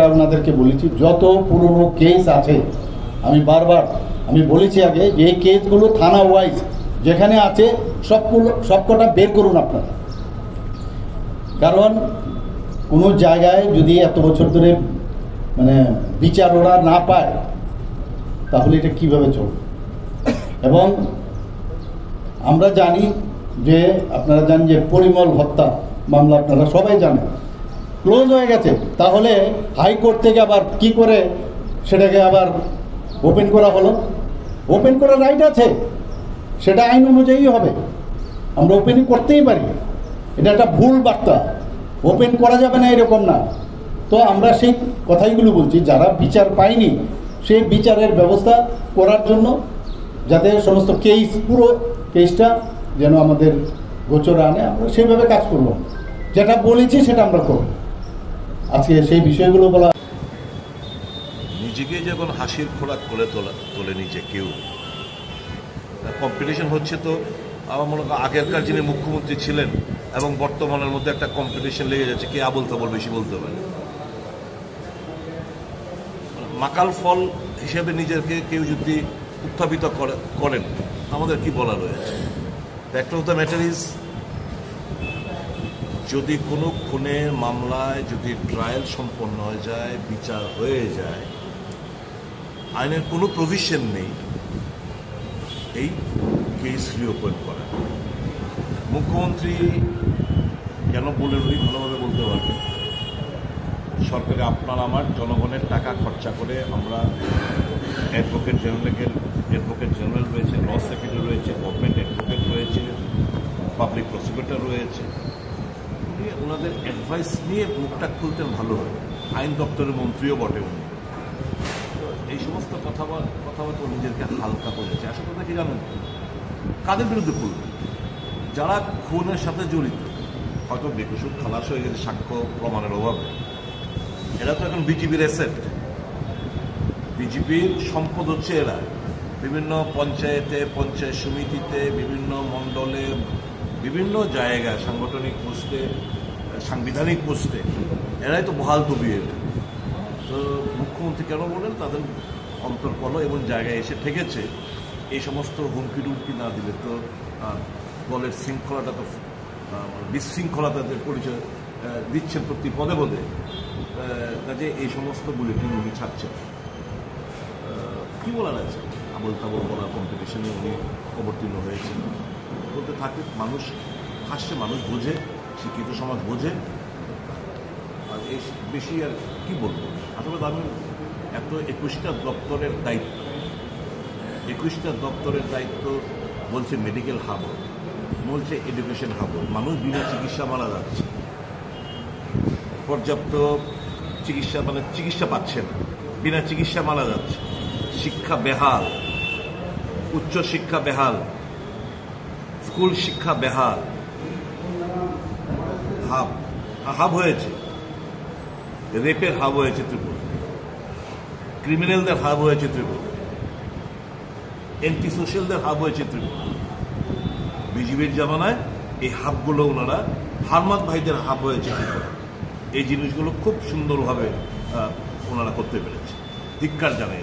আপনাদেরকে বলেছি যত পুরনো কেস আছে আমি বারবার বলেছি আগে যে এই কেসগুলো থানা ওয়াইজ যেখানে আছে সবকটা বের করুন আপনারা। কারণ কোনো জায়গায় যদি এত বছর ধরে বিচার ওরা না পায় তাহলে এটা কিভাবে চলবে। এবং আমরা জানি যে আপনারা জানেন যে পরিমল হত্যা মামলা আপনারা সবাই জানেন ক্লোজ হয়ে গেছে, তাহলে হাইকোর্ট থেকে আবার কি করে সেটাকে আবার ওপেন করা হলো? ওপেন করার রাইট আছে, সেটা আইন অনুযায়ী হবে, আমরা ওপেনই করতেই পারি। এটা একটা ভুল বার্তা, ওপেন করা যাবে না এরকম না। তো আমরা সেই কথাইগুলো বলছি, যারা বিচার পায়নি সেই বিচারের ব্যবস্থা করার জন্য, যাতে সমস্ত কেস পুরো কেসটা যেন আমাদের গোচরে আনে, আমরা সেইভাবে কাজ করব। যেটা বলেছি সেটা আমরা করব। আজকে সেই বিষয়গুলো বলা, নিজেকে যখন হাসির খোরাক করে তোলে নিজে কেউ, কম্পিটিশন হচ্ছে। তো আমার মনে হয় আগেরকার যিনি মুখ্যমন্ত্রী ছিলেন এবং বর্তমানের মধ্যে একটা কম্পিটিশন লেগে যাচ্ছে, কে আবল তাবল বেশি বলতে পারে। মাকাল ফল হিসেবে নিজেকে কেউ যদি উত্থাপিত করেন, আমাদের কি বলা রয়েছে? Fact of the matter is, যদি কোনো খুনের মামলায় যদি ট্রায়াল সম্পন্ন হয়ে যায়, বিচার হয়ে যায়, আইনের কোনো প্রভিশন নেই এই কেস রিওপেন করা। মুখ্যমন্ত্রী কেন বলেন উনি ভালোভাবে বলতে পারবেন। সরকারে আপনার আমার জনগণের টাকা খরচা করে আমরা অ্যাডভোকেট জেনারেল রয়েছে, ল সেক্রেটারি রয়েছে, গভর্নমেন্ট অ্যাডভোকেট রয়েছে, পাবলিক প্রসিকিউটর রয়েছে, ওনাদের অ্যাডভাইস নিয়ে মুখটা খুলতেন ভালো হয়। আইন দপ্তরের মন্ত্রীও বটে উনি। এই সমস্ত কথাবার্তা নিজেকে হালকা করেছে। আসলে কথা কি জানেন, কাদের বিরুদ্ধে খুলবে? যারা খুনের সাথে জড়িত, হয়তো বেকসুর খালাস হয়ে গেছে সাক্ষ্য প্রমাণের অভাবে, এরা তো এখন বিজেপির অ্যাসেট, বিজেপির সম্পদ হচ্ছে এরা। বিভিন্ন পঞ্চায়েতে, পঞ্চায়েত সমিতিতে, বিভিন্ন মণ্ডলে, বিভিন্ন জায়গায়, সাংগঠনিক পোস্টে, সাংবিধানিক পোস্টে এরাই তো বহাল তবিয়ে। তো মুখ্যমন্ত্রী কেন বলেন তাদের অন্তর্কল এবং জায়গায় এসে ঠেকেছে। এই সমস্ত হুমকি টুমকি না দিলে তো দলের শৃঙ্খলাটা তো বিশৃঙ্খলতাদের পরিচয় দিচ্ছেন প্রতি পদে পদে। কাজে এই সমস্ত বুলেটিন উনি ছাড়ছেন। কী বলার আছে? আবল তাবল বলার কম্পিটিশনে উনি অবতীর্ণ হয়েছেন। বলতে থাকে, মানুষ হাসছে, মানুষ বোঝে, শিক্ষিত সমাজ বোঝে। আর এই বেশি আর কি বলবো। আসলে আমি এত 21টা দপ্তরের দায়িত্ব বলছে মেডিকেল হাব, বলছে এডুকেশন হাব। মানুষ বিনা চিকিৎসা মারা যাচ্ছে, পর্যাপ্ত চিকিৎসা পাচ্ছে না, বিনা চিকিৎসা মারা যাচ্ছে। শিক্ষা বেহাল, উচ্চ শিক্ষা বেহাল, স্কুল শিক্ষা বেহাল। হাব হয়েছে, রেপের হাব হয়েছে ত্রিপুরা, ক্রিমিনালদের হাব হয়েছে ত্রিপুরা, এন্টি সোশ্যালদের হাব হয়েছে ত্রিপুরা। বিজেপির জামানায় এই হাবগুলো ওনারা, হারমাত ভাইদের হাব হয়েছে ত্রিপুরা। এই জিনিসগুলো খুব সুন্দরভাবে ওনারা করতে পেরেছে। ধিক্কার জানাই।